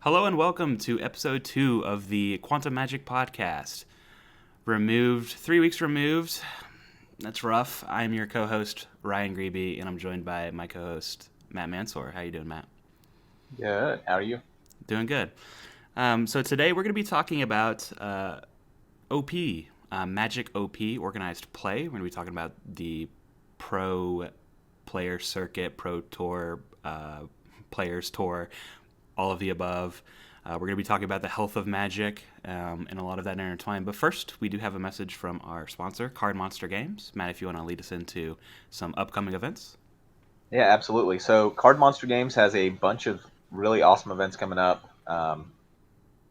Hello and welcome to episode 2 of the Quantum Magic Podcast. 3 weeks removed. That's rough. I'm your co-host, Ryan Grebe, and I'm joined by my co-host, Matt Mansoor. How you doing, Matt? Good. How are you? Doing good. So today we're going to be talking about OP, Magic OP, Organized Play. We're going to be talking about the Pro Player Circuit, Pro Tour, Players Tour, all of the above. We're going to be talking about the health of Magic and a lot of that intertwined. But first, we do have a message from our sponsor, CardMonsterGames. Matt, if you want to lead us into some upcoming events. Yeah, absolutely. So, CardMonsterGames has a bunch of really awesome events coming up.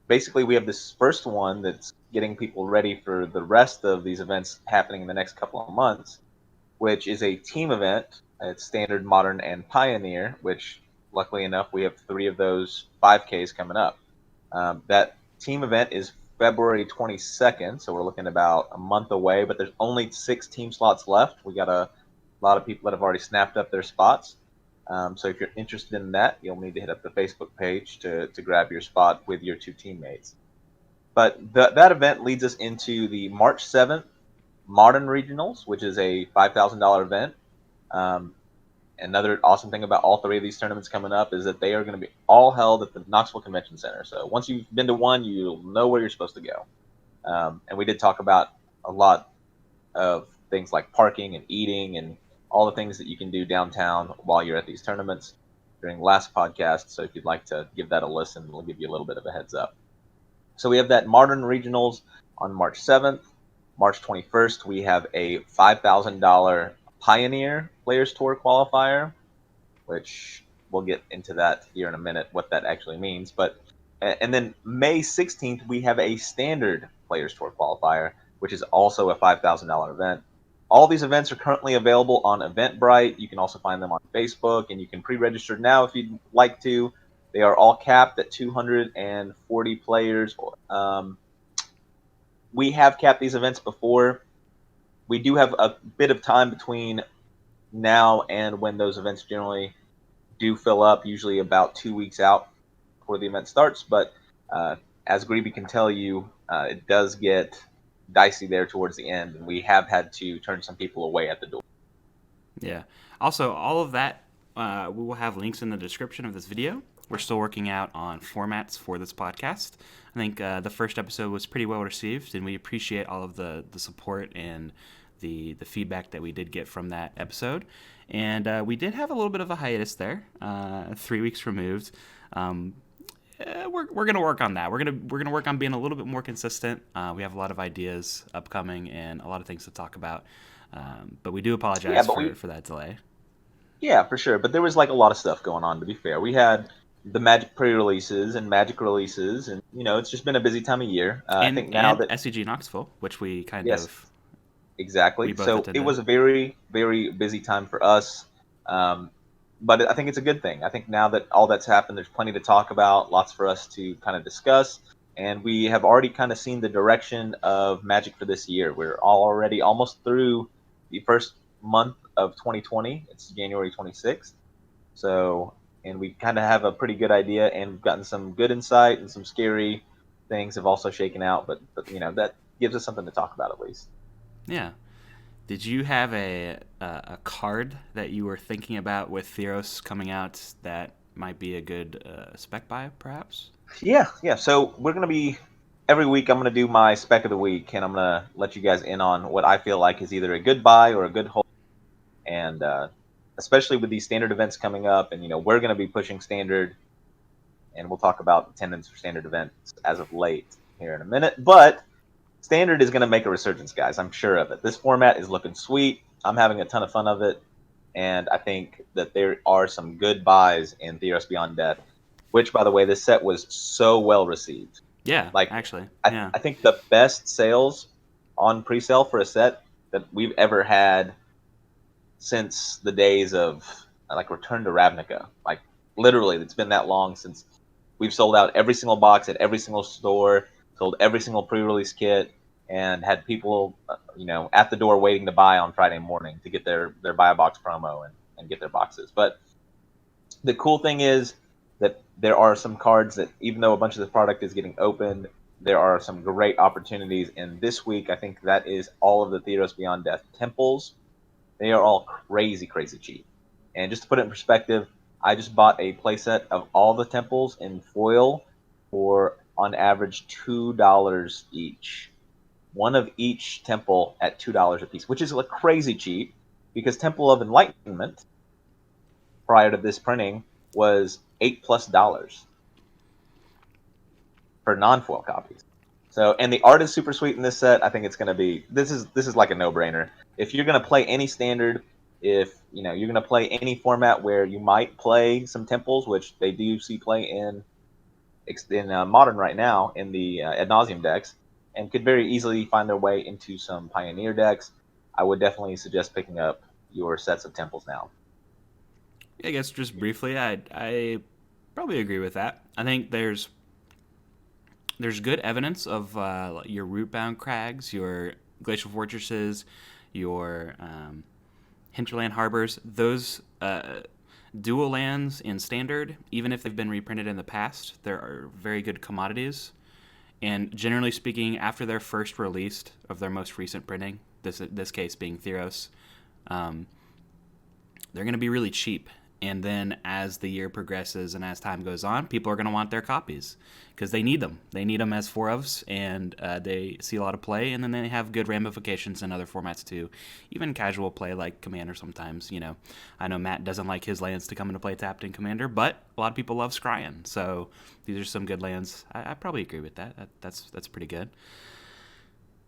Basically, we have this first one that's getting people ready for the rest of these events happening in the next couple of months, which is a team event. It's Standard, Modern, and Pioneer, which luckily enough, we have 3 of those 5Ks coming up. That team event is February 22nd, so we're looking about a month away, but there's only 6 team slots left. We got a lot of people that have already snapped up their spots. So if you're interested in that, you'll need to hit up the Facebook page to grab your spot with your 2 teammates. But that event leads us into the March 7th Modern Regionals, which is a $5,000 event. Um, Another awesome thing about all 3 of these tournaments coming up is that they are going to be all held at the Knoxville Convention Center. So once you've been to one, you'll know where you're supposed to go. And we did talk about a lot of things like parking and eating and all the things that you can do downtown while you're at these tournaments during the last podcast. So if you'd like to give that a listen, we'll give you a little bit of a heads up. So we have that Modern Regionals on March 7th. March 21st, we have a $5,000 Pioneer Players Tour qualifier, which we'll get into that here in a minute, what that actually means. And then May 16th, we have a Standard Players Tour qualifier, which is also a $5,000 event. All these events are currently available on Eventbrite. You can also find them on Facebook, and you can pre-register now if you'd like to. They are all capped at 240 players. We have capped these events before. We do have a bit of time between now and when those events generally do fill up, usually about 2 weeks out before the event starts. But as Grebe can tell you, it does get dicey there towards the end, and we have had to turn some people away at the door. Yeah. Also, all of that, we will have links in the description of this video. We're still working out on formats for this podcast. I think the first episode was pretty well received, and we appreciate all of the support and the feedback that we did get from that episode. And we did have a little bit of a hiatus there, 3 weeks removed. We're gonna work on that. We're gonna work on being a little bit more consistent. We have a lot of ideas upcoming and a lot of things to talk about. But we do Yeah, apologize but we for that delay. yeah, for sure. But there was like a lot of stuff going on. To be fair, we had the Magic pre-releases and Magic releases, and it's just been a busy time of year. I And think now and that SCG Knoxville, which we kind yes, of we exactly. both So it attended. was a very, very busy time for us. Um, but I think it's a good thing. I think now that all that's happened, there's plenty to talk about, lots for us to kind of discuss. And we have already kind of seen the direction of Magic for this year. We're already almost through the first month of 2020. It's January 26th. So, and we kind of have a pretty good idea, and we've gotten some good insight, and some scary things have also shaken out. But that gives us something to talk about at least. Yeah. Did you have a card that you were thinking about with Theros coming out that might be a good spec buy, perhaps? Yeah. So we're gonna be every week. I'm gonna do my spec of the week, and I'm gonna let you guys in on what I feel like is either a good buy or a good hold. And especially with these standard events coming up, and we're gonna be pushing standard, and we'll talk about attendance for standard events as of late here in a minute. But standard is gonna make a resurgence, guys. I'm sure of it. This format is looking sweet. I'm having a ton of fun of it, and I think that there are some good buys in Theros Beyond Death. Which, by the way, this set was so well received. Yeah, Like, actually. I, Yeah. I think the best sales on pre-sale for a set that we've ever had since the days of like Return to Ravnica. Like, literally, it's been that long since we've sold out every single box at every single store, sold every single pre-release kit, and had people, at the door waiting to buy on Friday morning to get their buy a box promo and get their boxes. But the cool thing is that there are some cards that, even though a bunch of the product is getting opened, there are some great opportunities. And this week, I think that is all of the Theros Beyond Death temples. They are all crazy, crazy cheap. And just to put it in perspective, I just bought a playset of all the temples in foil for, on average, $2 each. One of each temple at $2 a piece, which is like crazy cheap, because Temple of Enlightenment prior to this printing was $8+ for non-foil copies. So, and the art is super sweet in this set. I think it's going to be, this is like a no-brainer. If you're going to play any standard, if you're going to play any format where you might play some temples, which they do see play in modern right now in the ad nauseum decks, and could very easily find their way into some pioneer decks, I would definitely suggest picking up your sets of temples now. I guess just briefly, I probably agree with that. I think there's good evidence of your root-bound crags, your glacial fortresses, your hinterland harbors. Those dual lands in standard, even if they've been reprinted in the past, there are very good commodities. And generally speaking, after their first released of their most recent printing, this case being Theros, um, they're going to be really cheap. And then as the year progresses and as time goes on, people are going to want their copies because they need them. They need them as four-ofs, and they see a lot of play, and then they have good ramifications in other formats too. Even casual play like Commander sometimes. I know Matt doesn't like his lands to come into play tapped in Commander, but a lot of people love Scryan. So these are some good lands. I probably agree with that. That's pretty good.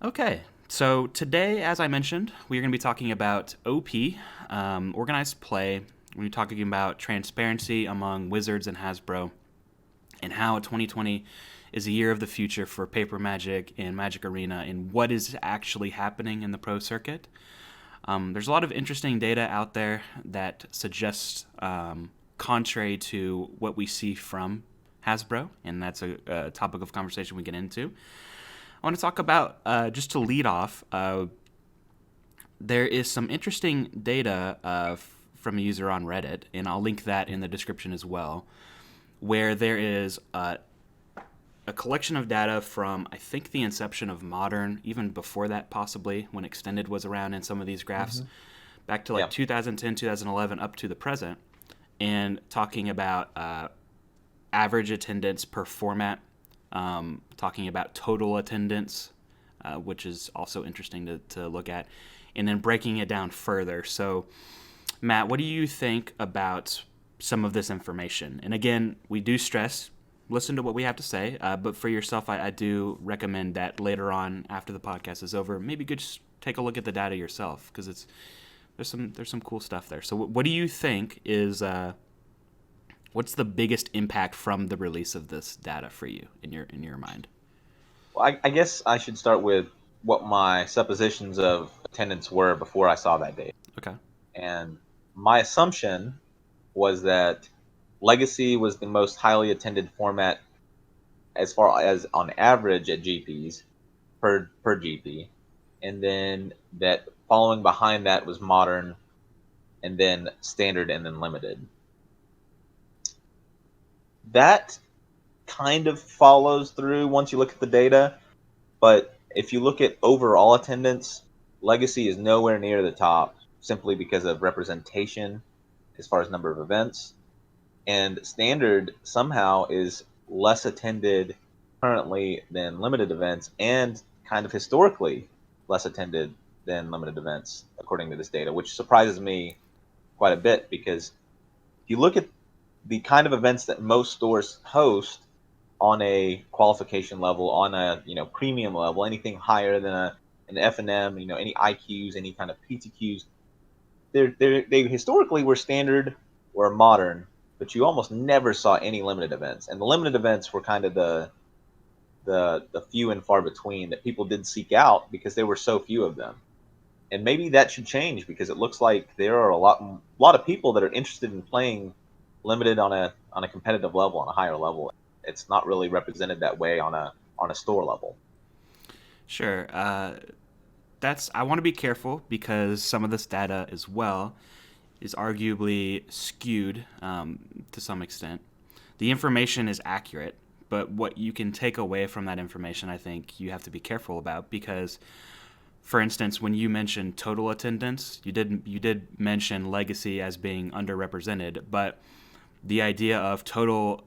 Okay, so today, as I mentioned, we are going to be talking about OP, organized play. We're talking about transparency among Wizards and Hasbro, and how 2020 is a year of the future for Paper Magic and Magic Arena, and what is actually happening in the pro circuit. There's a lot of interesting data out there that suggests contrary to what we see from Hasbro, and that's a topic of conversation we get into. I want to talk about, just to lead off, there is some interesting data from a user on Reddit, and I'll link that in the description as well, where there is a collection of data from, I think, the inception of Modern, even before that possibly, when Extended was around in some of these graphs, back to 2010, 2011, up to the present, and talking about average attendance per format, talking about total attendance, which is also interesting to look at, and then breaking it down further. So, Matt, what do you think about some of this information? And again, we do stress, listen to what we have to say, but for yourself, I do recommend that later on, after the podcast is over, maybe just take a look at the data yourself, because there's some cool stuff there. So what do you think is... what's the biggest impact from the release of this data for you in your mind? Well, I guess I should start with what my suppositions of attendance were before I saw that data. Okay. And my assumption was that Legacy was the most highly attended format as far as on average at GPs per GP, and then that following behind that was Modern, and then Standard, and then Limited. That kind of follows through once you look at the data, but if you look at overall attendance, Legacy is nowhere near the top simply because of representation as far as number of events, and Standard somehow is less attended currently than Limited events, and kind of historically less attended than Limited events according to this data, which surprises me quite a bit, because if you look at the kind of events that most stores host on a qualification level, on a premium level, anything higher than an F&M, any IQs, any kind of PTQs, they historically were Standard or Modern, but you almost never saw any Limited events, and the Limited events were kind of the few and far between that people did seek out because there were so few of them. And maybe that should change, because it looks like there are a lot of people that are interested in playing Limited on a competitive level, on a higher level. It's not really represented that way on a store level. Sure. I want to be careful, because some of this data as well is arguably skewed to some extent. the information is accurate, but what you can take away from that information, I think you have to be careful about because, for instance, when you mentioned total attendance, you did mention legacy as being underrepresented, but the idea of total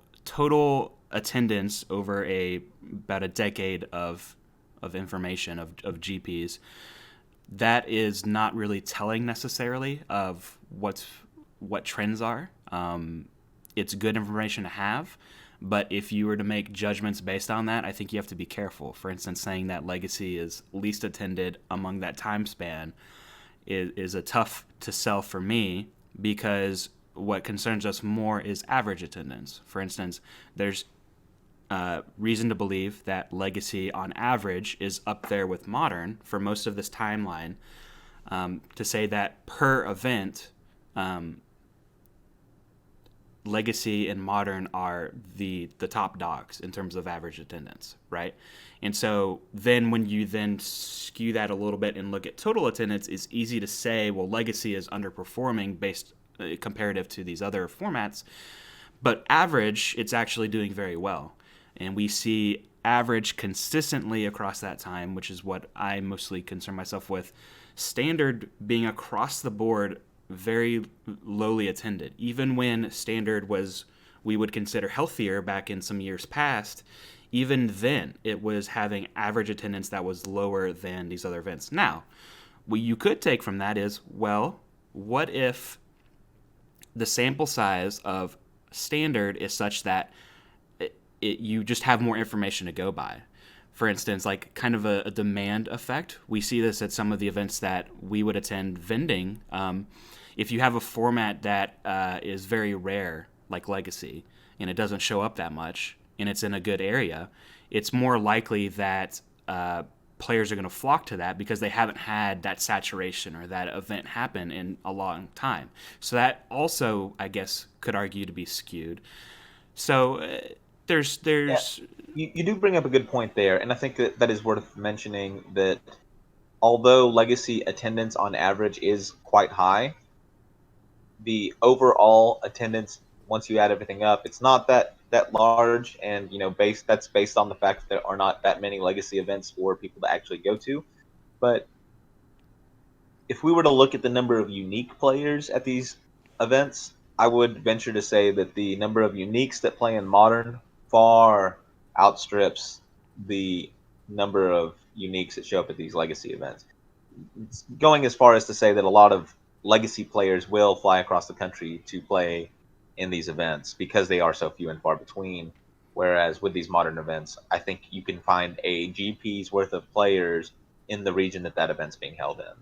attendance over a about a decade of information of GPs, that is not really telling necessarily of what trends are. It's good information to have, but if you were to make judgments based on that, I think you have to be careful. For instance, saying that legacy is least attended among that time span is a tough to sell for me because what concerns us more is average attendance. For instance, there's reason to believe that legacy on average is up there with modern for most of this timeline. To say that per event, legacy and modern are the top dogs in terms of average attendance, right? And so then when you then skew that a little bit and look at total attendance, it's easy to say, well, legacy is underperforming based comparative to these other formats, but average, it's actually doing very well. And we see average consistently across that time, which is what I mostly concern myself with. Standard being across the board very lowly attended. Even when standard was, we would consider healthier back in some years past, even then it was having average attendance that was lower than these other events. Now, what you could take from that is, well, what if the sample size of standard is such that you just have more information to go by? For instance, like kind of a demand effect. We see this at some of the events that we would attend vending. If you have a format that is very rare, like Legacy, and it doesn't show up that much, and it's in a good area, it's more likely that players are going to flock to that because they haven't had that saturation or that event happen in a long time. So that also, I guess, could argue to be skewed. So there's Yeah, there's you do bring up a good point there, and I think that that is worth mentioning that although legacy attendance on average is quite high, the overall attendance once you add everything up, it's not that large, and that's based on the fact that there are not that many legacy events for people to actually go to. But if we were to look at the number of unique players at these events, I would venture to say that the number of uniques that play in modern far outstrips the number of uniques that show up at these legacy events. It's going as far as to say that a lot of legacy players will fly across the country to play in these events because they are so few and far between. Whereas with these modern events, I think you can find a GP's worth of players in the region that event's being held in.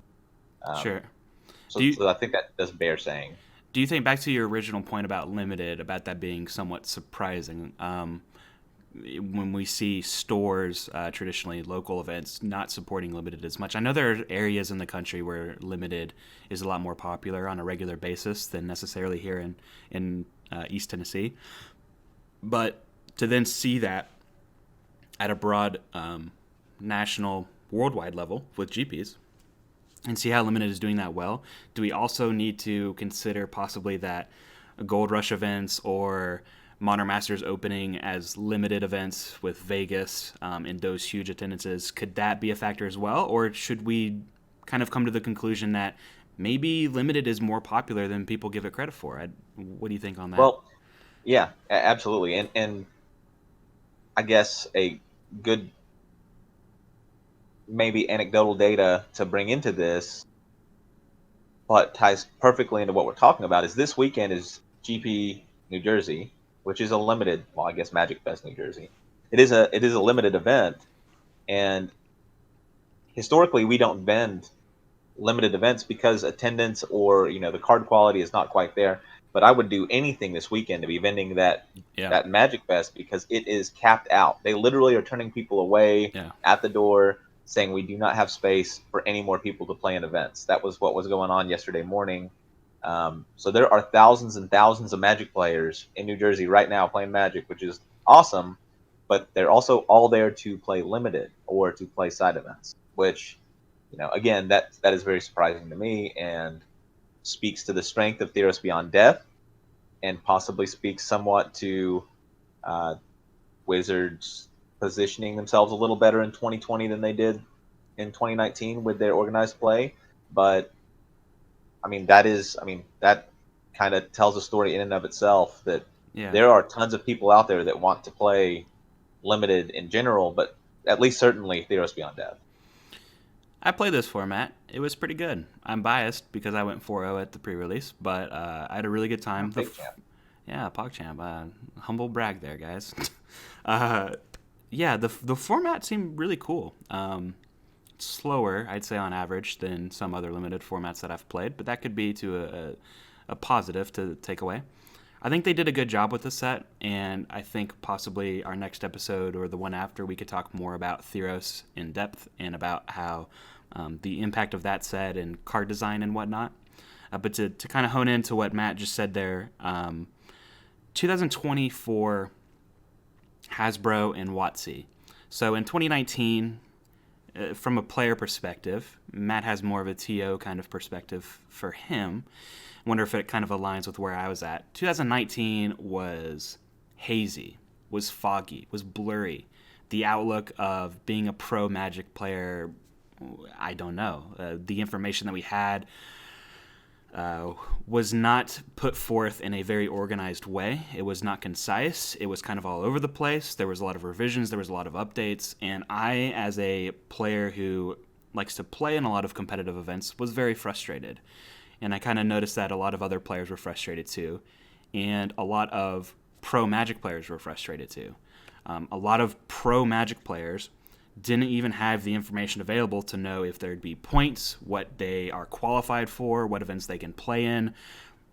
Um, sure. Do so, you so I think that does bear saying. do you think back to your original point about limited, about that being somewhat surprising? When we see stores, traditionally local events, not supporting limited as much. I know there are areas in the country where limited is a lot more popular on a regular basis than necessarily here in East Tennessee. But to then see that at a broad national, worldwide level with GPs and see how limited is doing that well, do we also need to consider possibly that Gold Rush events or Modern Masters opening as limited events with Vegas and those huge attendances, could that be a factor as well? Or should we kind of come to the conclusion that maybe limited is more popular than people give it credit for? What do you think on that? Well, yeah, absolutely, and I guess a good maybe anecdotal data to bring into this, but ties perfectly into what we're talking about is this weekend is GP New Jersey, which is a limited, well, I guess Magic Fest New Jersey. It is a limited event, and historically we don't vend limited events because attendance or the card quality is not quite there. But I would do anything this weekend to be vending Yeah, that Magic Fest because it is capped out. They literally are turning people away yeah, at the door, saying we do not have space for any more people to play in events. That was what was going on yesterday morning. So there are thousands and thousands of Magic players in New Jersey right now playing Magic, which is awesome. But they're also all there to play limited or to play side events, which again, that is very surprising to me and speaks to the strength of Theros Beyond Death, and possibly speaks somewhat to Uh, Wizards positioning themselves a little better in 2020 than they did in 2019 with their organized play. But that kind of tells a story in and of itself that Yeah. there are tons of people out there that want to play limited in general, but at least certainly Theros Beyond Death. I played this format. It was pretty good. I'm biased because I went 4-0 at the pre-release, but I had a really good Oh, time. big champ. Yeah, PogChamp. Humble brag there, guys. uh, yeah, the format seemed really cool. Slower, I'd say, on average than some other limited formats that I've played, but that could be to a positive to take away. I think they did a good job with the set, and I think possibly our next episode or the one after we could talk more about Theros in depth and about how the impact of that set and card design and whatnot. But to kind of hone into what Matt just said there, 2024 Hasbro and WotC. So in 2019, from a player perspective, Matt has more of a TO kind of perspective for him. Wonder if it kind of aligns with where I was at. 2019 was hazy, was foggy, was blurry. The outlook of being a pro Magic player, I don't know. The information that we had was not put forth in a very organized way. It was not concise. It was kind of all over the place. There was a lot of revisions. There was a lot of updates. And I, as a player who likes to play in a lot of competitive events, was very frustrated. And I kind of noticed that a lot of other players were frustrated too. And a lot of pro Magic players were frustrated too. A lot of pro Magic players didn't even have the information available to know if there'd be points, what they are qualified for, what events they can play in,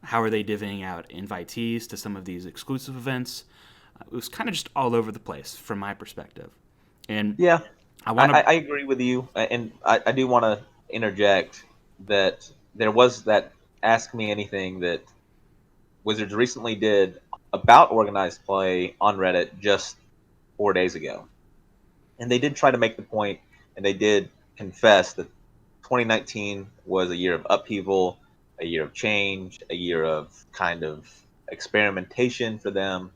how are they divvying out invitees to some of these exclusive events. It was kind of just all over the place from my perspective. And Yeah, I I, want I to, I agree with you, and I do want to interject that there was that Ask Me Anything that Wizards recently did about organized play on Reddit just 4 days ago. And they did try to make the point, and they did confess that 2019 was a year of upheaval, a year of change, a year of kind of experimentation for them,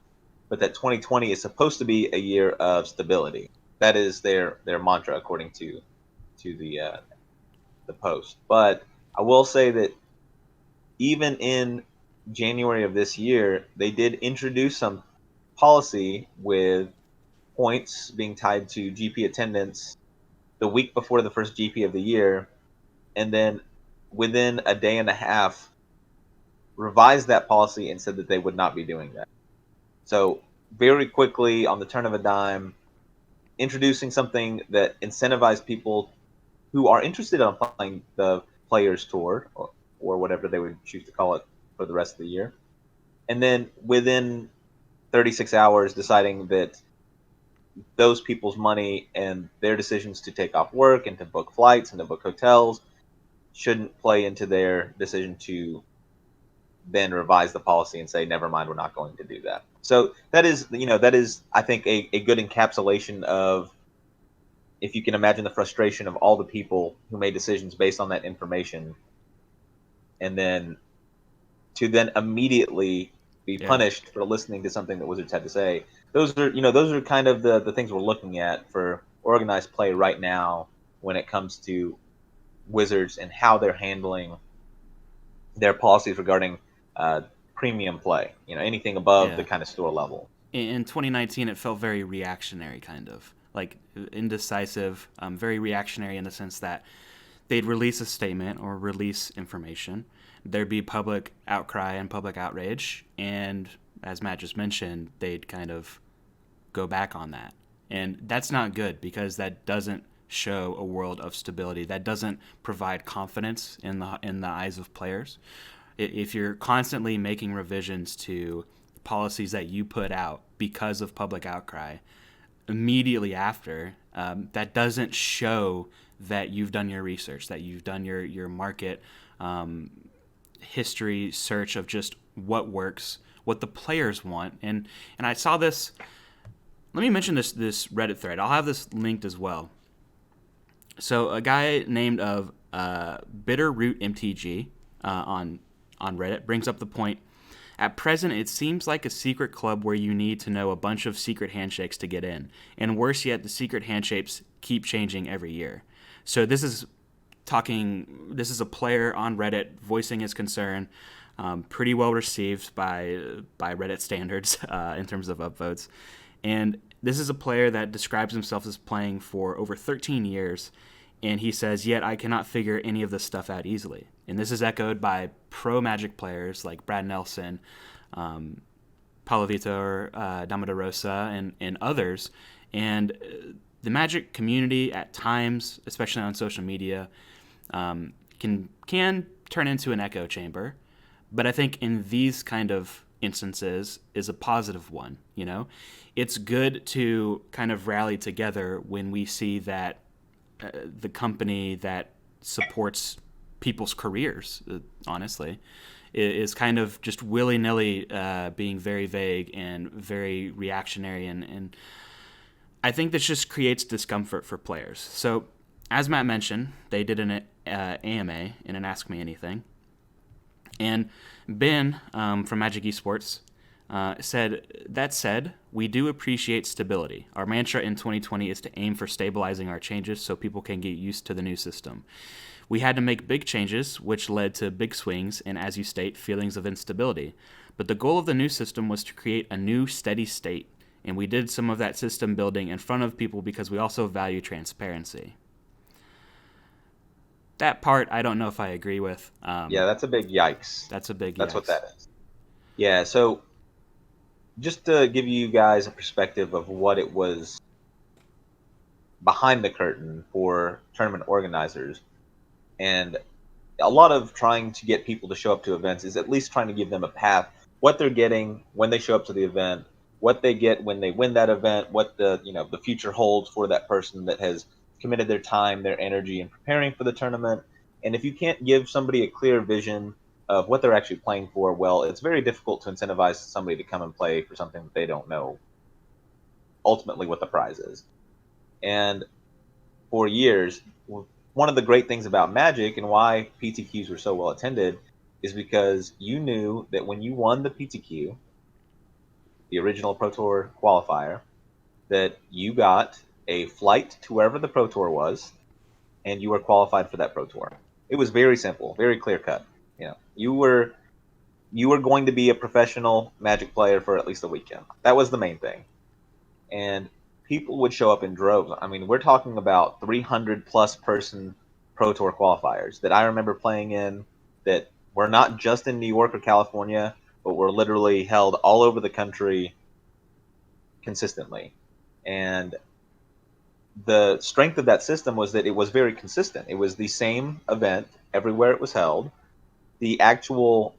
but that 2020 is supposed to be a year of stability. That is their mantra, according to the post. But I will say that even in January of this year, they did introduce some policy with points being tied to GP attendance the week before the first GP of the year, and then within a day and a half revised that policy and said that they would not be doing that. So very quickly, on the turn of a dime, introducing something that incentivized people who are interested in playing the Players Tour, or whatever they would choose to call it for the rest of the year, and then within 36 hours deciding that those people's money and their decisions to take off work and to book flights and to book hotels shouldn't play into their decision to then revise the policy and say, never mind, we're not going to do that. So that is, I think, a good encapsulation of, if you can imagine the frustration of all the people who made decisions based on that information, and then to then immediately be yeah. punished for listening to something that Wizards had to say. Those are kind of the things we're looking at for organized play right now when it comes to Wizards and how they're handling their policies regarding uh, premium play. Anything above the Yeah. kind of store level. In 2019, it felt very reactionary, kind of like indecisive, very reactionary in the sense that they'd release a statement or release information. There'd be public outcry and public outrage, and as Matt just mentioned, they'd kind of go back on that, and that's not good because that doesn't show a world of stability. That doesn't provide confidence in the eyes of players. If you're constantly making revisions to policies that you put out because of public outcry immediately after, that doesn't show that you've done your research, that you've done your market history search of just what works, what the players want. And I saw this. Let me mention this Reddit thread. I'll have this linked as well. So a guy named of Bitterroot MTG on Reddit brings up the point At present, it seems like a secret club where you need to know a bunch of secret handshakes to get in. And worse yet, the secret handshakes keep changing every year. So this is a player on Reddit voicing his concern. Pretty well received by Reddit standards in terms of upvotes. And this is a player that describes himself as playing for over 13 years, and he says, "Yet I cannot figure any of this stuff out easily." And this is echoed by pro Magic players like Brad Nelson, Paulo Vitor, Damaderosa, and others. And the Magic community, at times, especially on social media, can turn into an echo chamber. But I think in these kind of instances is a positive one. It's good to kind of rally together when we see that the company that supports people's careers, honestly, is kind of just willy nilly being very vague and very reactionary. And I think this just creates discomfort for players. So, as Matt mentioned, they did an AMA and an Ask Me Anything. And Ben from Magic Esports said, "That said, we do appreciate stability. Our mantra in 2020 is to aim for stabilizing our changes so people can get used to the new system. We had to make big changes, which led to big swings and, as you state, feelings of instability. But the goal of the new system was to create a new steady state, and we did some of that system building in front of people because we also value transparency." That part, I don't know if I agree with. Yeah, that's a big yikes. That's a big That's what yes. that is. Yeah, so just to give you guys a perspective of what it was behind the curtain for tournament organizers, and a lot of trying to get people to show up to events is at least trying to give them a path, what they're getting when they show up to the event, what they get when they win that event, what the future holds for that person that has committed their time, their energy in preparing for the tournament. And if you can't give somebody a clear vision of what they're actually playing for, well, it's very difficult to incentivize somebody to come and play for something that they don't know ultimately what the prize is. And for years, one of the great things about Magic and why PTQs were so well attended is because you knew that when you won the PTQ, the original Pro Tour qualifier, that you got a flight to wherever the Pro Tour was, and you were qualified for that Pro Tour. It was very simple, very clear cut. You were going to be a professional Magic player for at least a weekend. That was the main thing. And people would show up in droves. I mean, we're talking about 300 plus person Pro Tour qualifiers that I remember playing in, that were not just in New York or California, but were literally held all over the country consistently. And the strength of that system was that it was very consistent. It was the same event everywhere it was held. The actual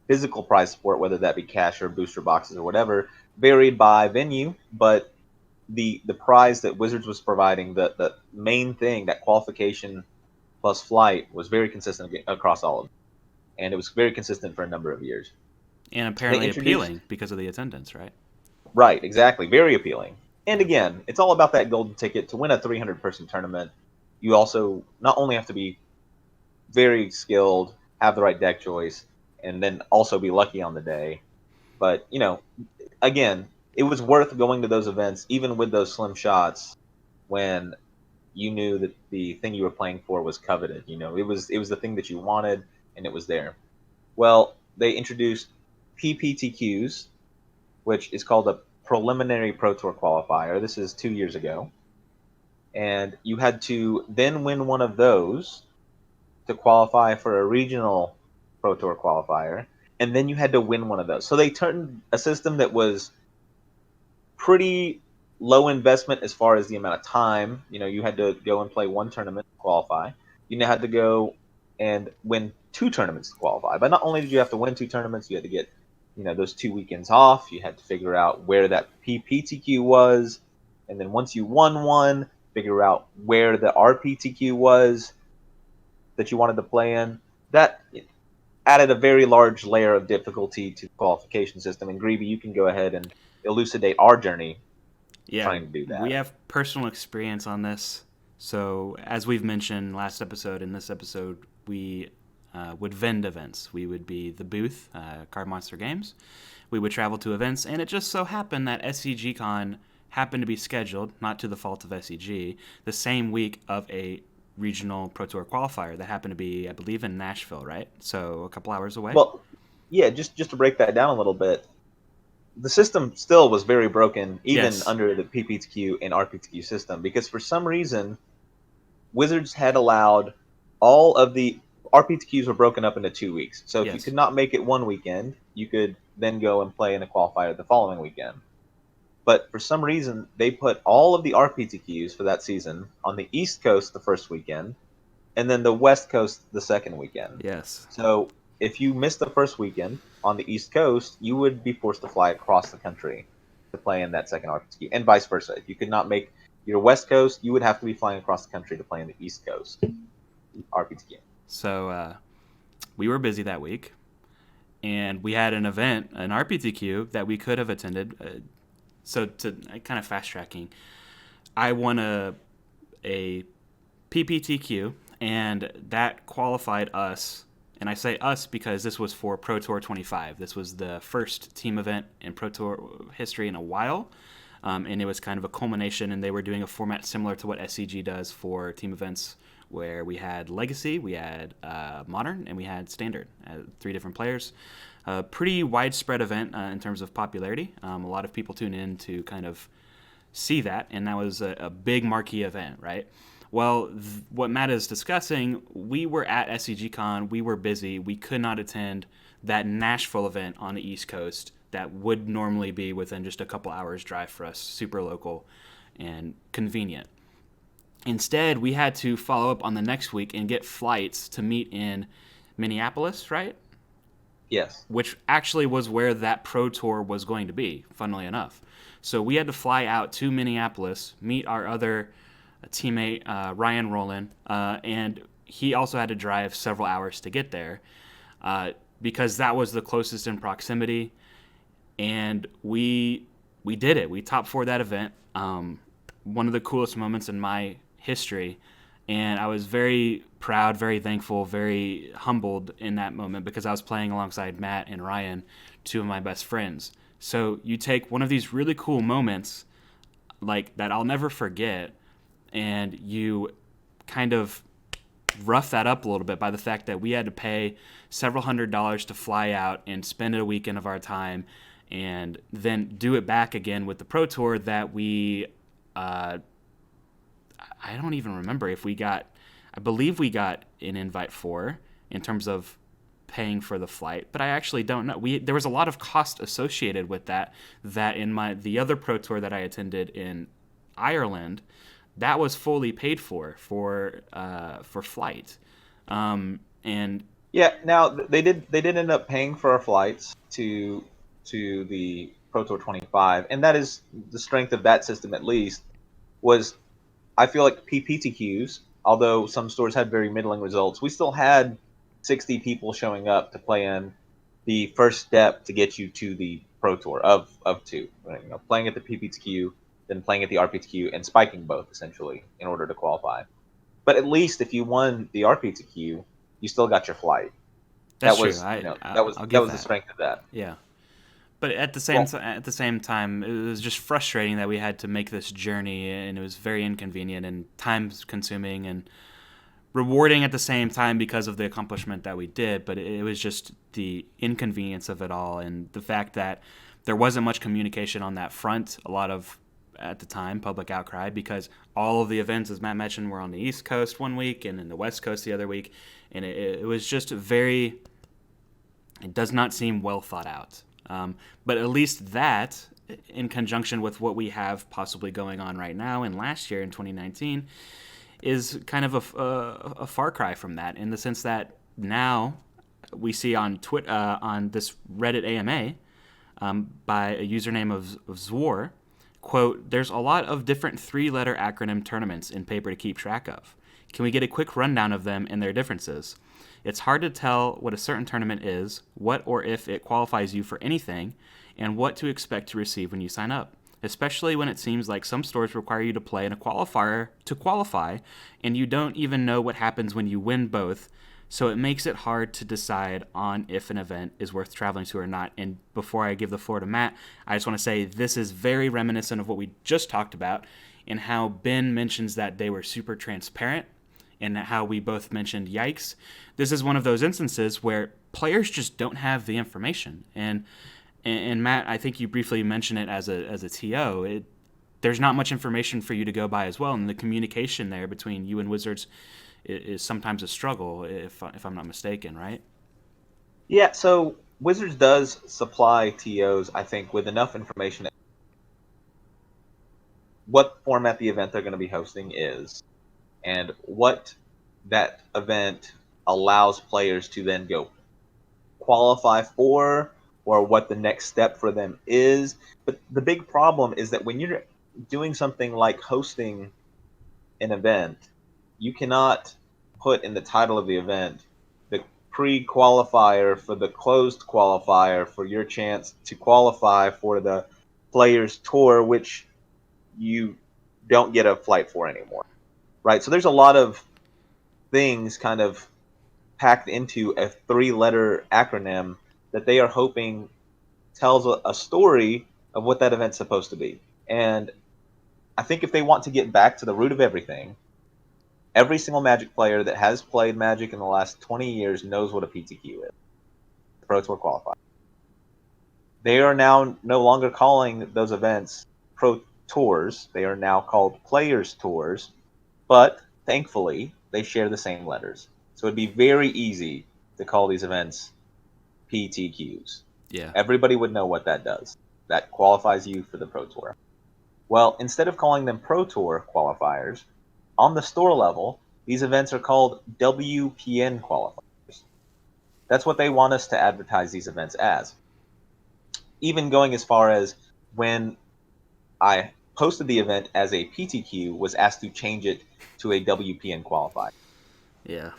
physical prize support, whether that be cash or booster boxes or whatever, varied by venue, but the prize that Wizards was providing, the main thing, that qualification plus flight, was very consistent across all of them. And it was very consistent for a number of years. And They apparently introduced, appealing because of the attendance, right? right, exactly, very appealing. And Yeah. again, it's all about that golden ticket. To win a 300 person tournament, you also not only have to be very skilled, have the right deck choice, and then also be lucky on the day. But, again, it was worth going to those events, even with those slim shots, when you knew that the thing you were playing for was coveted. It was the thing that you wanted, and it was there. Well, they introduced PPTQs, which is called a preliminary Pro Tour qualifier. This is 2 years ago, and you had to then win one of those to qualify for a regional Pro Tour qualifier, and then you had to win one of those. So they turned a system that was pretty low investment as far as the amount of time. You had to go and play one tournament to qualify. You now had to go and win two tournaments to qualify. But not only did you have to win two tournaments, you had to get those 2 weekends off. You had to figure out where that PPTQ was, and then once you won one, figure out where the RPTQ was that you wanted to play in. That added a very large layer of difficulty to the qualification system. And Grebe, you can go ahead and elucidate our journey Yeah, trying to do we that. have personal experience on this. So, as we've mentioned last episode, in this episode, we would vend events. We would be the booth, CardMonsterGames. We would travel to events, and it just so happened that SCGCon happened to be scheduled, not to the fault of SCG, the same week of a regional Pro Tour qualifier that happened to be, I believe, in Nashville, right? So a couple hours away. Well, yeah, just to break that down a little bit, the system still was very broken, even Yes. under the PPTQ and RPTQ system, because for some reason, Wizards had allowed all of the RPTQs were broken up into 2 weeks. So if you Yes. could not make it one weekend, you could then go and play in a qualifier the following weekend. But for some reason, they put all of the RPTQs for that season on the East Coast the first weekend, and then the West Coast the second weekend. Yes. So if you missed the first weekend on the East Coast, you would be forced to fly across the country to play in that second RPTQ, and vice versa. If you could not make your West Coast, you would have to be flying across the country to play in the East Coast RPTQ. So we were busy that week, and we had an event, an RPTQ, that we could have attended. So to kind of fast tracking, I won a PPTQ, and that qualified us. And I say us because this was for Pro Tour 25. This was the first team event in Pro Tour history in a while. And it was kind of a culmination, and they were doing a format similar to what SCG does for team events, where we had Legacy, we had Modern, and we had Standard, 3 different players. A pretty widespread event in terms of popularity. A lot of people tune in to kind of see that, and that was a big marquee event, right? Well, what Matt is discussing, we were at SCGCon, we were busy, we could not attend that Nashville event on the East Coast that would normally be within just a couple hours drive for us, super local and convenient. Instead, we had to follow up on the next week and get flights to meet in Minneapolis, right? Yes. Which actually was where that Pro Tour was going to be, funnily enough. So we had to fly out to Minneapolis, meet our other teammate, Ryan Rowland, and he also had to drive several hours to get there because that was the closest in proximity. And we did it. We top 4 that event. One of the coolest moments in my history. And I was very proud, very thankful, very humbled in that moment because I was playing alongside Matt and Ryan, 2 of my best friends. So you take one of these really cool moments like that I'll never forget, and you kind of rough that up a little bit by the fact that we had to pay several $100s to fly out and spend a weekend of our time and then do it back again with the Pro Tour that we I don't even remember if we got, I believe we got an invite for in terms of paying for the flight, but I actually don't know. There was a lot of cost associated with that in the other Pro Tour that I attended in Ireland, that was fully paid for flight. And Yeah. Now they did end up paying for our flights to the Pro Tour 25, and that is the strength of that system. At least was, I feel like PPTQs, although some stores had very middling results, we still had 60 people showing up to play in the first step to get you to the Pro Tour of 2. Playing at the PPTQ, then playing at the RPTQ, and spiking both essentially in order to qualify. But at least if you won the RPTQ, you still got your flight. that's That true. was I'll that give was the that. strength of that. Yeah. But at Well, the same time, it was just frustrating that we had to make this journey, and it was very inconvenient and time consuming and rewarding at the same time because of the accomplishment that we did. But it was just the inconvenience of it all and the fact that there wasn't much communication on that front. A lot of, at the time, public outcry because all of the events, as Matt mentioned, were on the East Coast one week and in the West Coast the other week, and it was just very. It does not seem well thought out. But at least that, in conjunction with what we have possibly going on right now and last year in 2019, is kind of a far cry from that in the sense that now we see on Twitter, on this Reddit AMA, by a username of Zwar, quote, "There's a lot of different 3-letter acronym tournaments in paper to keep track of. Can we get a quick rundown of them and their differences? It's hard to tell what a certain tournament is, what or if it qualifies you for anything, and what to expect to receive when you sign up, especially when it seems like some stores require you to play in a qualifier to qualify, and you don't even know what happens when you win both. So it makes it hard to decide on if an event is worth traveling to or not. And before I give the floor to Matt, I just want to say this is very reminiscent of what we just talked about, and how Ben mentions that they were super transparent, and how we both mentioned yikes. This is one of those instances where players just don't have the information. And Matt, I think you briefly mentioned it as a TO. There's not much information for you to go by as well, and the communication there between you and Wizards is sometimes a struggle, if I'm not mistaken, right? Yeah, so Wizards does supply TOs, I think, with enough information what format the event they're going to be hosting is, and what that event allows players to then go qualify for, or what the next step for them is. But the big problem is that when you're doing something like hosting an event, you cannot put in the title of the event the pre-qualifier for the closed qualifier for your chance to qualify for the Players Tour, which you don't get a flight for anymore, right? So there's a lot of things kind of packed into a three-letter acronym that they are hoping tells a story of what that event's supposed to be. And I think if they want to get back to the root of everything, every single Magic player that has played Magic in the last 20 years knows what a PTQ is, Pro Tour Qualifier. They are now no longer calling those events Pro Tours. They are now called Players Tours, but thankfully they share the same letters. So it'd be very easy to call these events PTQs. Yeah. Everybody would know what that does. That qualifies you for the Pro Tour. Well, instead of calling them Pro Tour qualifiers, on the store level, these events are called WPN qualifiers. That's what they want us to advertise these events as. Even going as far as when I posted the event as a PTQ, was asked to change it to a WPN qualifier. Yeah.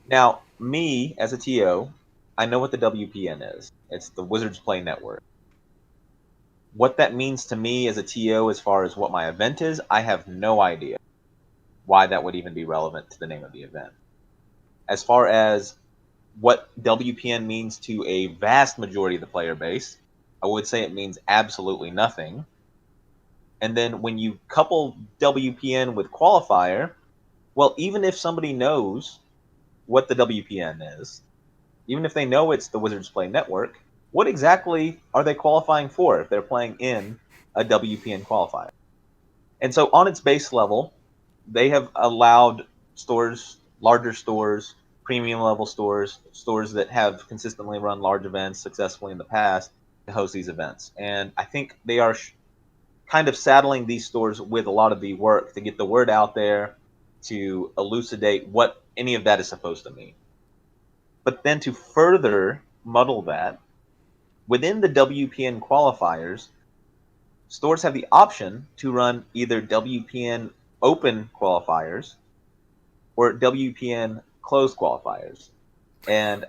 Now, me as a TO, I know what the WPN is. It's the Wizards Play Network. What that means to me as a TO as far as what my event is, I have no idea why that would even be relevant to the name of the event. As far as what WPN means to a vast majority of the player base, I would say it means absolutely nothing. And then when you couple WPN with qualifier, well, even if somebody knows what the WPN is, even if they know it's the Wizards Play Network, what exactly are they qualifying for if they're playing in a WPN qualifier? And so on its base level, they have allowed stores, larger stores, premium level stores, stores that have consistently run large events successfully in the past to host these events. And I think they are kind of saddling these stores with a lot of the work to get the word out there, to elucidate what any of that is supposed to mean. But then to further muddle that, within the WPN qualifiers, stores have the option to run either WPN open qualifiers or WPN closed qualifiers. And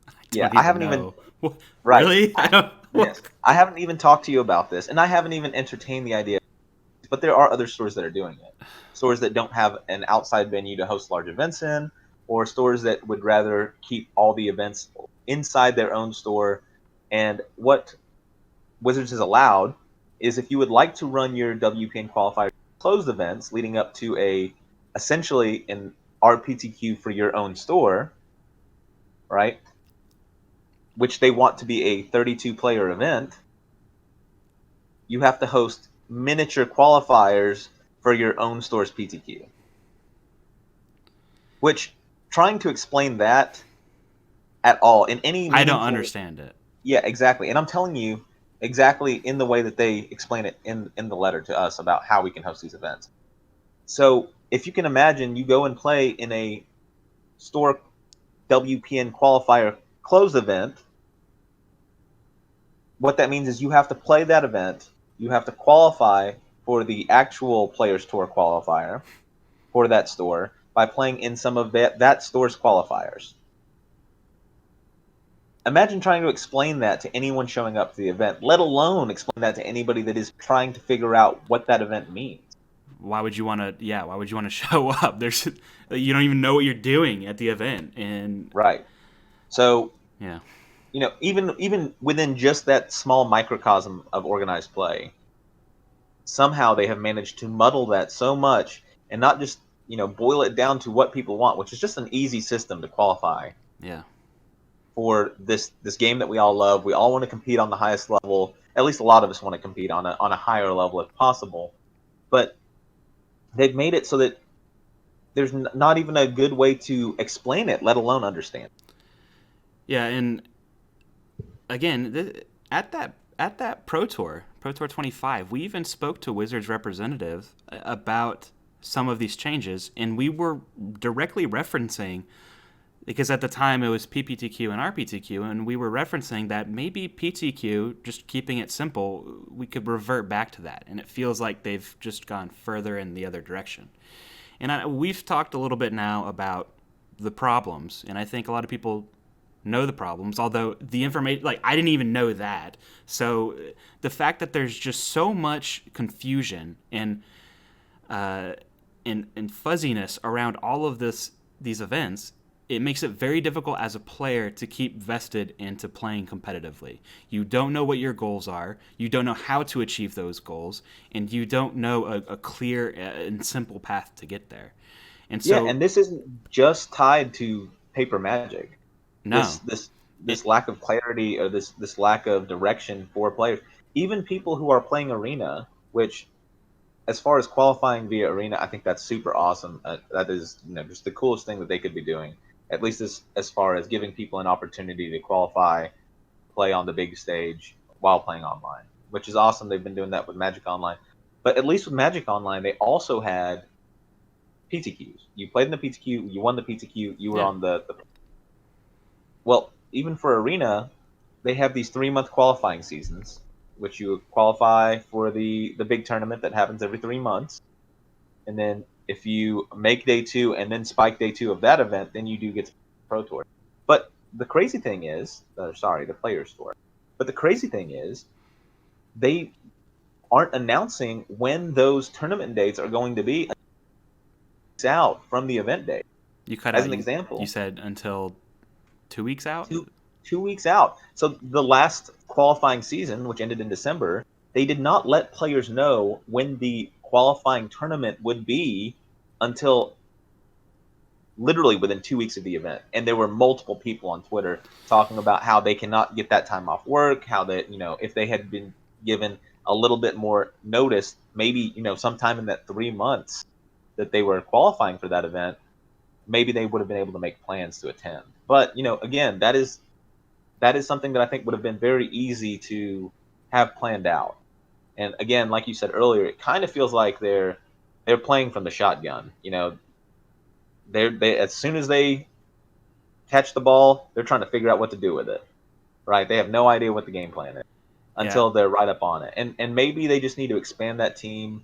I yeah, don't I even haven't even know. right. Really? I don't. Yes, I haven't even talked to you about this, and I haven't even entertained the idea. But there are other stores that are doing it. Stores that don't have an outside venue to host large events in, or stores that would rather keep all the events inside their own store. And what Wizards has allowed is if you would like to run your WPN qualifier closed events leading up to a essentially an RPTQ for your own store, right? Which they want to be a 32 player event, you have to host miniature qualifiers for your own store's PTQ. Which trying to explain that at all in any I don't meaningful, understand it. yeah, exactly. And I'm telling you exactly in the way that they explain it in the letter to us about how we can host these events. So if you can imagine, you go and play in a store WPN qualifier closed event. What that means is you have to play that event. You have to qualify for the actual Players Tour qualifier for that store by playing in some of that store's qualifiers. Imagine trying to explain that to anyone showing up to the event, let alone explain that to anybody that is trying to figure out what that event means. why would you want to? Yeah, why would you want to show up? You don't even know what you're doing at the event, and Right. So, yeah, even within just that small microcosm of organized play, somehow they have managed to muddle that so much and not just boil it down to what people want, which is just an easy system to qualify yeah, for this game that we all love. We all want to compete on the highest level. At least a lot of us want to compete on a higher level if possible. But they've made it so that there's not even a good way to explain it, let alone understand. yeah. And again, at that Pro Tour 25, we even spoke to Wizards representative about some of these changes, and we were directly referencing, because at the time it was PPTQ and RPTQ, and we were referencing that maybe PTQ, just keeping it simple, we could revert back to that, and it feels like they've just gone further in the other direction. And we've talked a little bit now about the problems, and I think a lot of people know the problems, although the information, like, I didn't even know that. So the fact that there's just so much confusion uh, and fuzziness around all of these events, it makes it very difficult as a player to keep vested into playing competitively. You don't know what your goals are, you don't know how to achieve those goals, and you don't know a clear and simple path to get there. And Yeah, so, and this isn't just tied to paper magic. This no. this It, this lack of clarity, or this lack of direction for players, even people who are playing arena, which, as far as qualifying via arena, I think that's super awesome. That is, just the coolest thing that they could be doing. At least as far as giving people an opportunity to qualify, play on the big stage while playing online, which is awesome. They've been doing that with Magic Online, but at least with Magic Online, they also had PTQs. You played in the PTQ, you won the PTQ, you were yeah, on the. Well, even for arena, they have these 3-month qualifying seasons, which you qualify for the big tournament that happens every 3 months. And then if you make day two and then spike day two of that event, then you do get to Pro Tour. But the crazy thing is, sorry, the Players Tour. But the crazy thing is, they aren't announcing when those tournament dates are going to be out from the event date. you cut As out. an You example, said until 2 weeks out. 2 weeks out. So the last qualifying season, which ended in December, they did not let players know when the qualifying tournament would be until literally within 2 weeks of the event. And there were multiple people on Twitter talking about how they cannot get that time off work, how that, if they had been given a little bit more notice, maybe, sometime in that 3 months that they were qualifying for that event, maybe they would have been able to make plans to attend. But, again, that is something that I think would have been very easy to have planned out. And again, like you said earlier, it kind of feels like they're playing from the shotgun. They as soon as they catch the ball, they're trying to figure out what to do with it. Right? They have no idea what the game plan is Yeah, until they're right up on it. And maybe they just need to expand that team.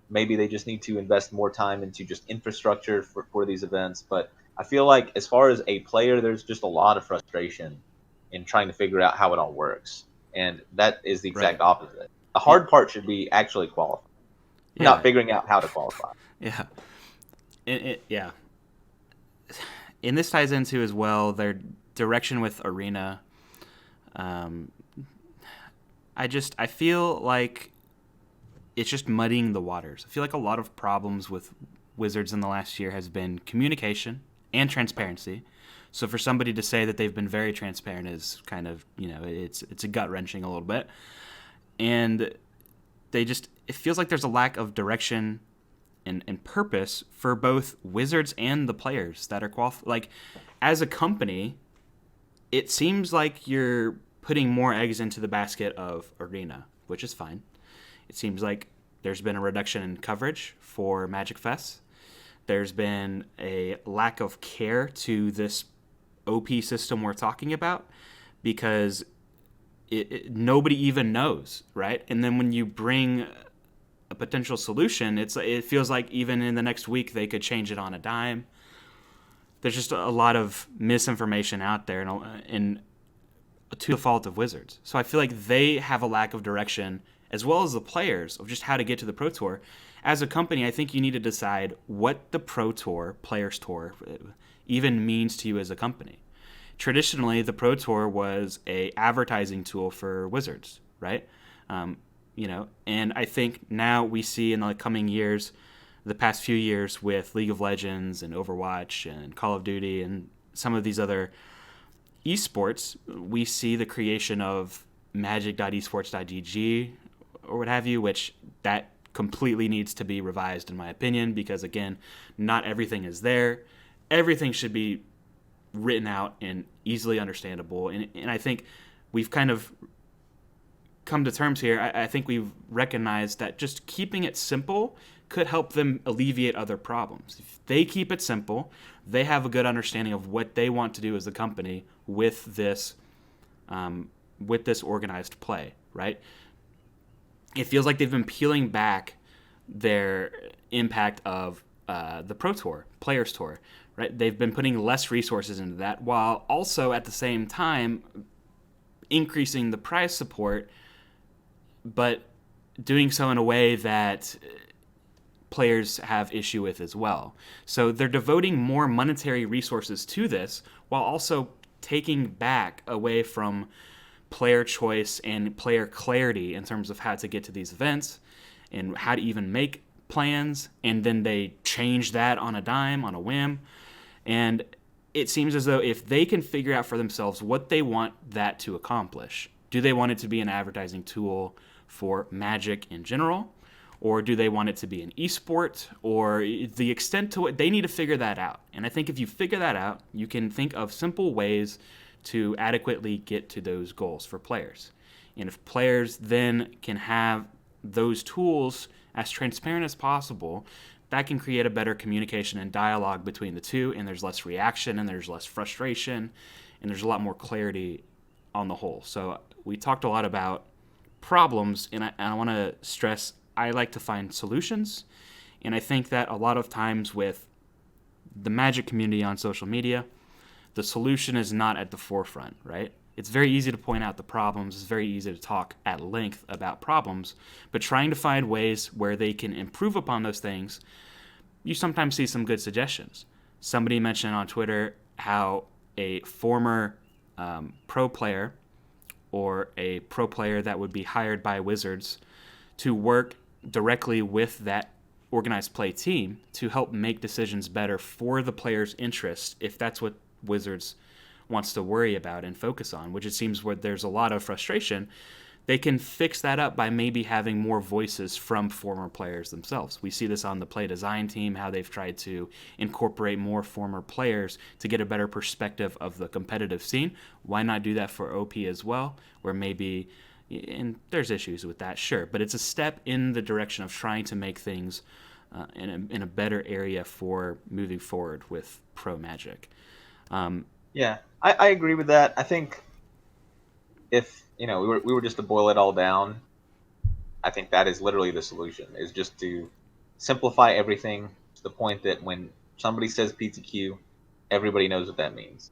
Maybe they just need to invest more time into just infrastructure for these events. But I feel like, as far as a player, there's just a lot of frustration in trying to figure out how it all works. And that is the exact right. opposite. The It, hard part should be actually qualifying, not yeah, figuring out how to qualify. yeah. Yeah. And this ties into as well their direction with Arena. Um, I feel like it's just muddying the waters. I feel like a lot of problems with Wizards in the last year has been communication and transparency. So for somebody to say that they've been very transparent is kind of, it's a gut wrenching a little bit. And it feels like there's a lack of direction and purpose for both Wizards and the players that are qualified. Like, as a company, it seems like you're putting more eggs into the basket of Arena, which is fine. It seems like there's been a reduction in coverage for Magic Fest. There's been a lack of care to this OP system we're talking about, because nobody even knows, right? And then when you bring a potential solution, it feels like even in the next week they could change it on a dime. There's just a lot of misinformation out there, and to the fault of Wizards. So I feel like they have a lack of direction as well as the players of just how to get to the Pro Tour. As a company, I think you need to decide what the Pro Tour, Players Tour, even means to you as a company. Traditionally, the Pro Tour was a advertising tool for Wizards, right? Um, and I think now we see in the coming years, the past few years with League of Legends and Overwatch and Call of Duty and some of these other esports, we see the creation of magic.esports.gg or what have you, which that completely needs to be revised in my opinion, because again, not everything is there. Everything should be written out and easily understandable. And I think we've kind of come to terms here. I think we've recognized that just keeping it simple could help them alleviate other problems. If they keep it simple, they have a good understanding of what they want to do as a company with this organized play, right? It feels like they've been peeling back their impact of the Pro Tour, Players Tour, right? They've been putting less resources into that while also at the same time increasing the prize support, but doing so in a way that players have issue with as well. So they're devoting more monetary resources to this while also taking back away from player choice and player clarity in terms of how to get to these events and how to even make plans, and then they change that on a dime, on a whim. And it seems as though if they can figure out for themselves what they want that to accomplish, do they want it to be an advertising tool for Magic in general? Or do they want it to be an esport? Or the extent to it, they need to figure that out. And I think if you figure that out, you can think of simple ways to adequately get to those goals for players. And if players then can have those tools as transparent as possible, that can create a better communication and dialogue between the two, and there's less reaction and there's less frustration and there's a lot more clarity on the whole. So we talked a lot about problems, and I want to stress I like to find solutions. And I think that a lot of times with the Magic community on social media, the solution is not at the forefront, right? It's very easy to point out the problems. It's very easy to talk at length about problems, but trying to find ways where they can improve upon those things, you sometimes see some good suggestions. Somebody mentioned on Twitter how a former pro player or a pro player that would be hired by Wizards to work directly with that organized play team to help make decisions better for the player's interest, if that's what Wizards wants to worry about and focus on, which it seems where there's a lot of frustration. They can fix that up by maybe having more voices from former players themselves. We see this on the play design team, how they've tried to incorporate more former players to get a better perspective of the competitive scene. Why not do that for OP as well, where maybe, and there's issues with that, sure, but it's a step in the direction of trying to make things in a better area for moving forward with Pro Magic. Yeah, I agree with that. I think if we were just to boil it all down, I think that is literally the solution, is just to simplify everything to the point that when somebody says PTQ, everybody knows what that means.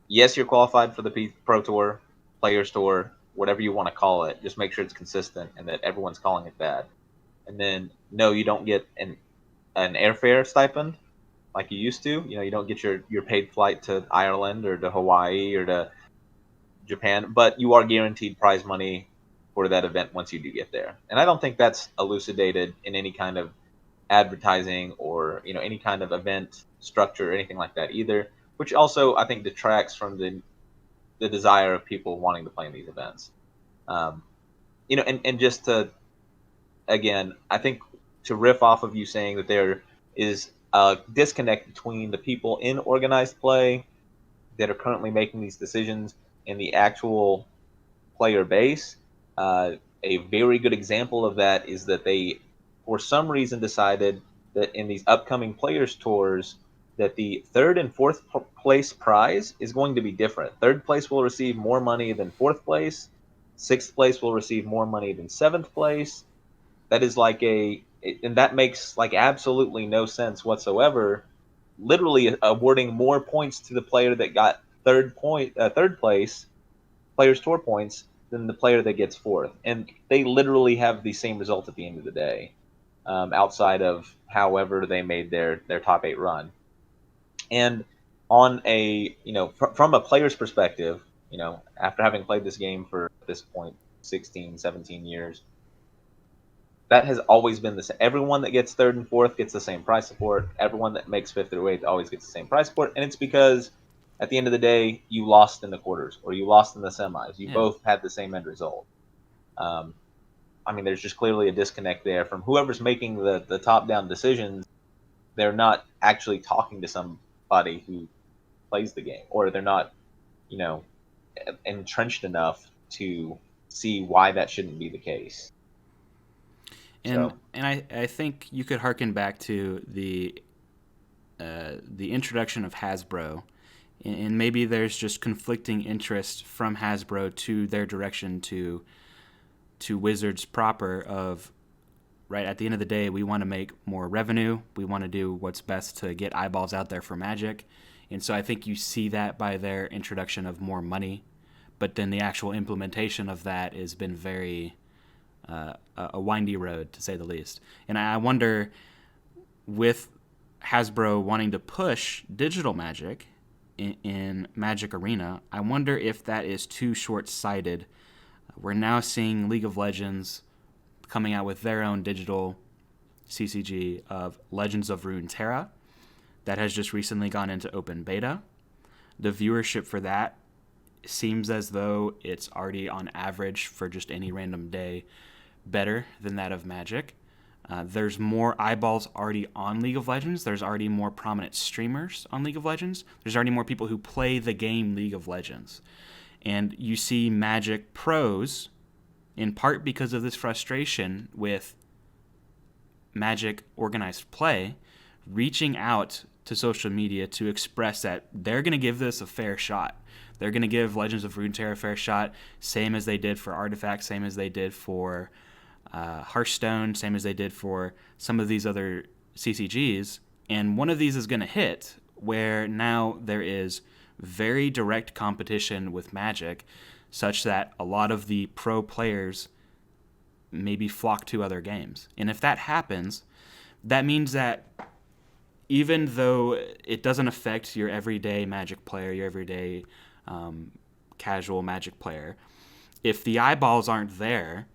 Yes, you're qualified for the Pro Tour, Players Tour, whatever you want to call it. Just make sure it's consistent and that everyone's calling it that. And then, no, you don't get an airfare stipend like you used to. You don't get your paid flight to Ireland or to Hawaii or to Japan, but you are guaranteed prize money for that event once you do get there. And I don't think that's elucidated in any kind of advertising or any kind of event structure or anything like that either, which also I think detracts from the desire of people wanting to play in these events. And just to, again, I think to riff off of you saying that there is a disconnect between the people in organized play that are currently making these decisions and the actual player base. A very good example of that is that they, for some reason, decided that in these upcoming players tours, that the third and fourth place prize is going to be different. Third place will receive more money than fourth place. Sixth place will receive more money than seventh place. That is and that makes absolutely no sense whatsoever. Literally awarding more points to the player that got third place, players tour points, than the player that gets fourth, and they literally have the same result at the end of the day, outside of however they made their top eight run. And on a from a player's perspective, after having played this game for at this point 16, 17 years, that has always been the same. Everyone that gets third and fourth gets the same prize support. Everyone that makes fifth or eighth always gets the same prize support, and it's because at the end of the day, you lost in the quarters or you lost in the semis. You Yeah. both had the same end result. Um, I mean, there's just clearly a disconnect there from whoever's making the top down decisions. They're not actually talking to somebody who plays the game, or they're not, you know, entrenched enough to see why that shouldn't be the case. And So I think you could harken back to the introduction of Hasbro, and maybe there's just conflicting interest from Hasbro to their direction to Wizards proper. Of right at the end of the day, we want to make more revenue. We want to do what's best to get eyeballs out there for Magic, and so I think you see that by their introduction of more money, but then the actual implementation of that has been very a windy road, to say the least. And I wonder, with Hasbro wanting to push digital Magic in Magic Arena, I wonder if that is too short-sighted. We're now seeing League of Legends coming out with their own digital CCG of Legends of Runeterra that has just recently gone into open beta. The viewership for that seems as though it's already on average for just any random day better than that of Magic. There's more eyeballs already on League of Legends. There's already more prominent streamers on League of Legends. There's already more people who play the game League of Legends. And you see Magic pros, in part because of this frustration with Magic organized play, reaching out to social media to express that they're going to give this a fair shot. They're going to give Legends of Runeterra a fair shot, same as they did for Artifacts, same as they did for Hearthstone, same as they did for some of these other CCGs. And one of these is going to hit, where now there is very direct competition with Magic, such that a lot of the pro players maybe flock to other games. And if that happens, that means that even though it doesn't affect your everyday Magic player, your everyday casual Magic player, if the eyeballs aren't there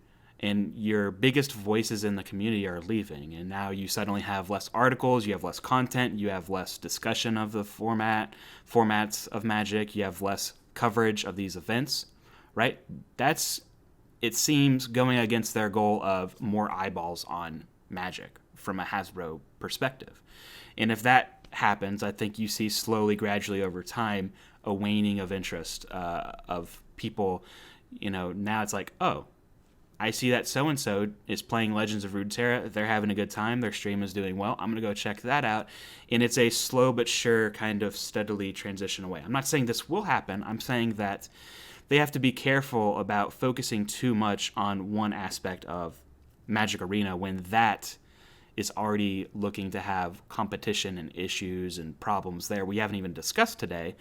and your biggest voices in the community are leaving, and now you suddenly have less articles, you have less content, you have less discussion of the formats of Magic, you have less coverage of these events, right? That's, it seems, going against their goal of more eyeballs on Magic from a Hasbro perspective. And if that happens, I think you see slowly, gradually over time, a waning of interest of people. Now it's like, oh, I see that so-and-so is playing Legends of Runeterra. They're having a good time. Their stream is doing well. I'm going to go check that out. And it's a slow but sure kind of steadily transition away. I'm not saying this will happen. I'm saying that they have to be careful about focusing too much on one aspect of Magic Arena when that is already looking to have competition and issues and problems there we haven't even discussed today.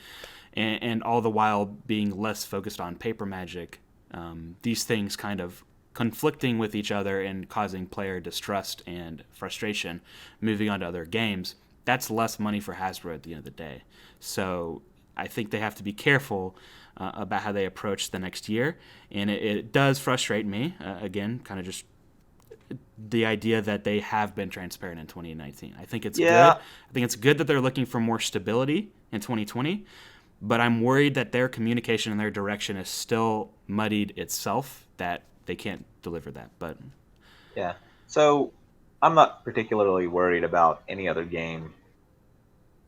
And all the while being less focused on paper Magic. These things kind of conflicting with each other and causing player distrust and frustration, moving on to other games. That's less money for Hasbro at the end of the day. So I think they have to be careful about how they approach the next year. And it does frustrate me, again, kind of just the idea that they have been transparent in 2019. I think it's good. I think it's good that they're looking for more stability in 2020. But I'm worried that their communication and their direction is still muddied itself, that they can't deliver that. But yeah, so I'm not particularly worried about any other game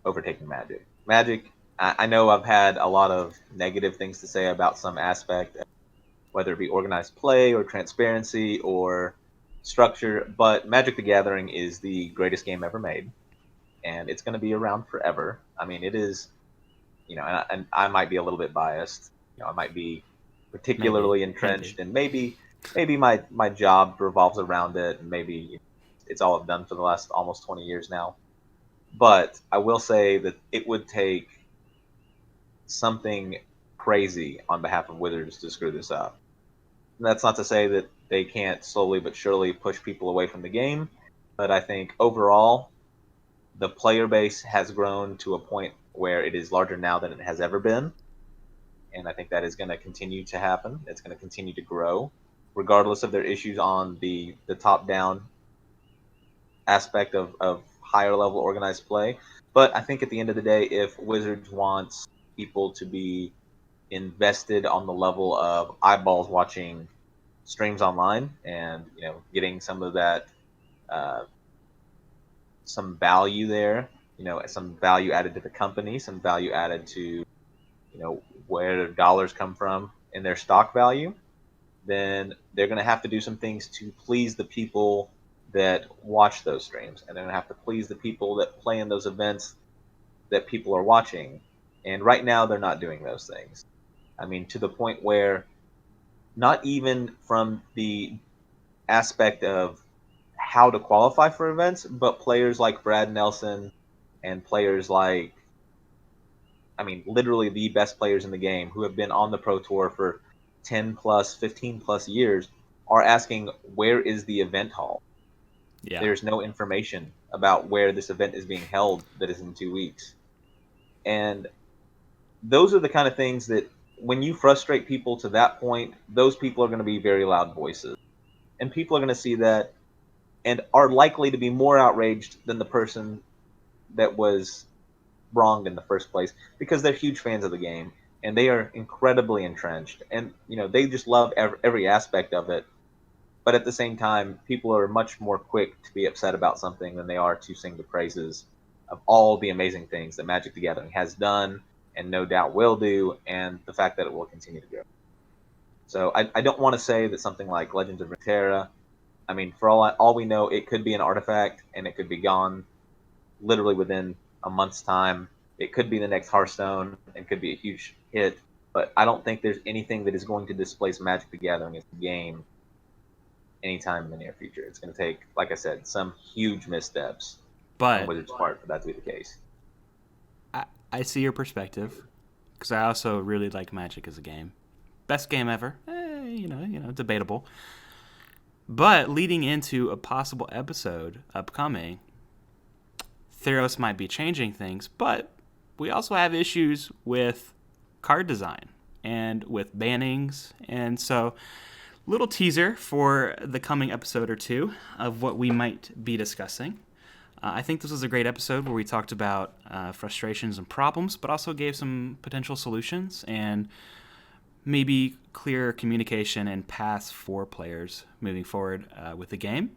overtaking Magic. Magic, I know I've had a lot of negative things to say about some aspect, whether it be organized play or transparency or structure, but Magic the Gathering is the greatest game ever made, and it's going to be around forever. I mean, it is, and I might be a little bit biased. I might be particularly entrenched, and maybe my job revolves around it, and maybe it's all I've done for the last almost 20 years now. But I will say that it would take something crazy on behalf of Wizards to screw this up. That's not to say that they can't slowly but surely push people away from the game, but I think overall the player base has grown to a point where it is larger now than it has ever been, and I think that is going to continue to happen. It's going to continue to grow, regardless of their issues on the top down aspect of higher level organized play. But I think at the end of the day, if Wizards wants people to be invested on the level of eyeballs watching streams online and getting some of that uh, some value there, some value added to the company, some value added to where their dollars come from in their stock value, then they're going to have to do some things to please the people that watch those streams, and they're going to have to please the people that play in those events that people are watching. And right now, they're not doing those things. I mean, to the point where not even from the aspect of how to qualify for events, but players like Brad Nelson and players like, I mean, literally the best players in the game who have been on the Pro Tour for 10 plus, 15 plus years are asking, where is the event hall? Yeah. There's no information about where this event is being held that is in 2 weeks. And those are the kind of things that when you frustrate people to that point, those people are going to be very loud voices. And people are going to see that and are likely to be more outraged than the person that was wronged in the first place because they're huge fans of the game and they are incredibly entrenched and they just love every aspect of it. But at the same time, people are much more quick to be upset about something than they are to sing the praises of all the amazing things that Magic the Gathering has done and no doubt will do, and the fact that it will continue to grow. So I don't want to say that something like Legends of Runeterra, I mean, for all we know, it could be an artifact and it could be gone literally within a month's time. It could be the next Hearthstone and could be a huge hit, but I don't think there's anything that is going to displace Magic the Gathering as a game anytime in the near future. It's going to take, like I said, some huge missteps on But Wizards' part for that to be the case. I see your perspective because I also really like Magic as a game. Best game ever. Debatable. But leading into a possible episode upcoming, Theros might be changing things, but we also have issues with card design and with bannings. And so, little teaser for the coming episode or two of what we might be discussing. I think this was a great episode where we talked about frustrations and problems, but also gave some potential solutions and maybe clearer communication and paths for players moving forward with the game.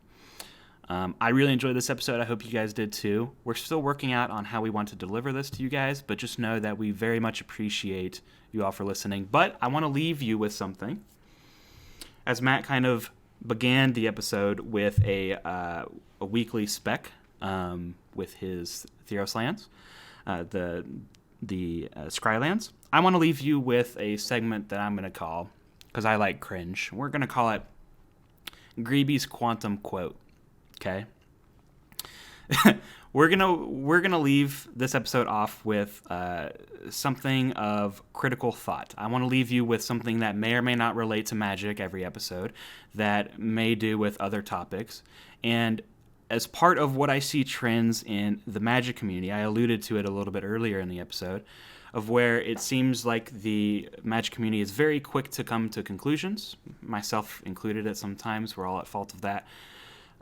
I really enjoyed this episode. I hope you guys did too. We're still working out on how we want to deliver this to you guys, but just know that we very much appreciate you all for listening. But I want to leave you with something. As Matt kind of began the episode with a weekly spec with his Theros lands, the Scry lands, I want to leave you with a segment that I'm going to call, because I like cringe, we're going to call it Grebe's Quantum Quote. Okay? we're gonna leave this episode off with something of critical thought. I want to leave you with something that may or may not relate to Magic every episode, that may do with other topics. And as part of what I see trends in the Magic community, I alluded to it a little bit earlier in the episode, of where it seems like the Magic community is very quick to come to conclusions, myself included at some times. We're all at fault of that.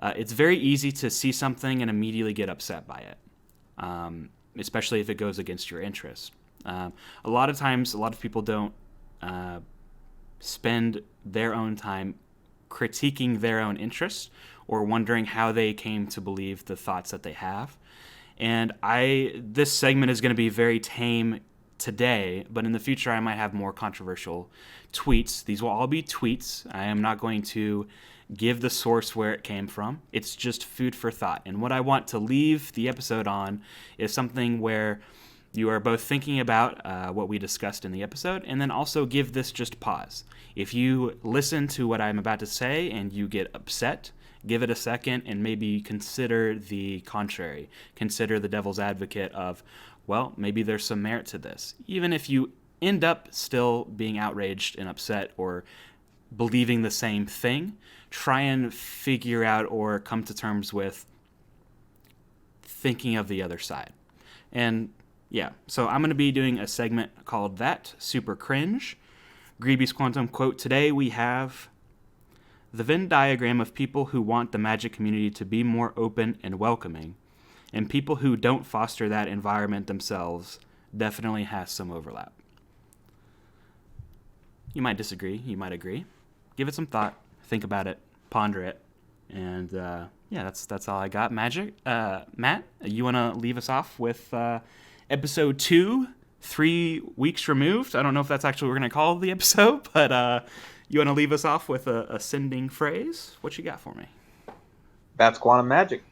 It's very easy to see something and immediately get upset by it, especially if it goes against your interests. A lot of times, a lot of people don't spend their own time critiquing their own interests or wondering how they came to believe the thoughts that they have. And this segment is going to be very tame today, but in the future I might have more controversial tweets. These will all be tweets. I am not going to give the source where it came from. It's just food for thought. And what I want to leave the episode on is something where you are both thinking about what we discussed in the episode, and then also give this just pause. If you listen to what I'm about to say and you get upset, give it a second and maybe consider the contrary. Consider the devil's advocate of, well, maybe there's some merit to this. Even if you end up still being outraged and upset or believing the same thing, try and figure out or come to terms with thinking of the other side. And yeah, so I'm going to be doing a segment called That Super Cringe. Grebe's Quantum quote: today we have the Venn diagram of people who want the Magic community to be more open and welcoming, and people who don't foster that environment themselves definitely has some overlap. You might disagree, you might agree. Give it some thought, think about it, ponder it, and yeah, that's all I got. Matt, you want to leave us off with episode 2, 3 weeks removed? I don't know if that's actually what we're going to call the episode, but you want to leave us off with a sending phrase? What you got for me? That's quantum magic.